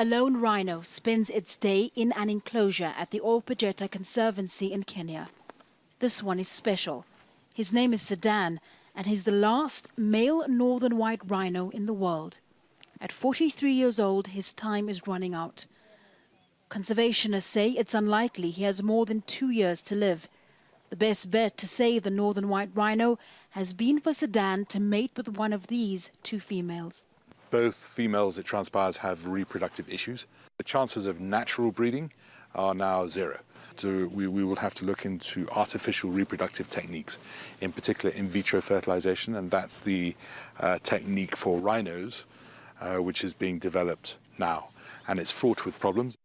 A lone rhino spends its day in an enclosure at the Olpejeta Conservancy in Kenya. This one is special. His name is Sudan, and he's the last male northern white rhino in the world. At 43 years old, his time is running out. Conservationists say it's unlikely he has more than 2 years to live. The best bet to save the northern white rhino has been for Sudan to mate with one of these two females. Both females, it transpires, have reproductive issues. The chances of natural breeding are now zero. So we will have to look into artificial reproductive techniques, in particular in vitro fertilization, and that's the technique for rhinos, which is being developed now, and it's fraught with problems.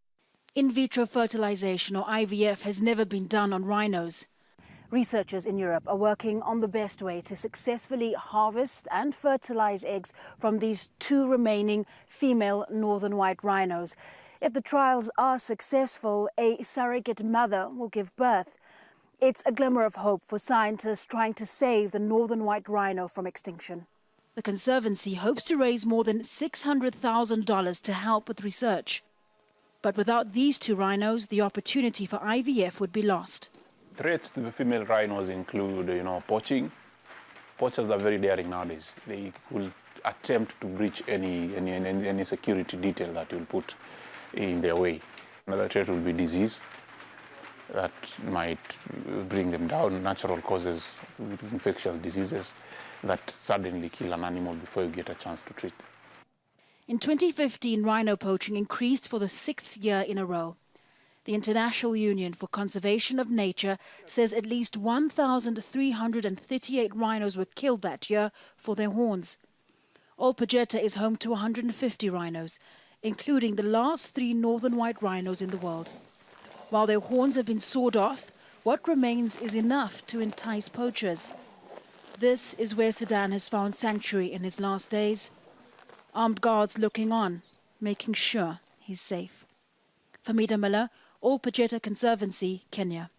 In vitro fertilization, or IVF, has never been done on rhinos. Researchers in Europe are working on the best way to successfully harvest and fertilize eggs from these two remaining female northern white rhinos. If the trials are successful, a surrogate mother will give birth. It's a glimmer of hope for scientists trying to save the northern white rhino from extinction. The Conservancy hopes to raise more than $600,000 to help with research. But without these two rhinos, the opportunity for IVF would be lost. Threats to the female rhinos include, poaching. Poachers are very daring nowadays. They will attempt to breach any security detail that you'll put in their way. Another threat will be disease that might bring them down, natural causes, infectious diseases that suddenly kill an animal before you get a chance to treat. In 2015, rhino poaching increased for the 6th year in a row. The International Union for Conservation of Nature says at least 1,338 rhinos were killed that year for their horns. Olpejeta is home to 150 rhinos, including the last 3 northern white rhinos in the world. While their horns have been sawed off, what remains is enough to entice poachers. This is where Sudan has found sanctuary in his last days. Armed guards looking on, making sure he's safe. Famida Miller, Olpejeta Conservancy, Kenya.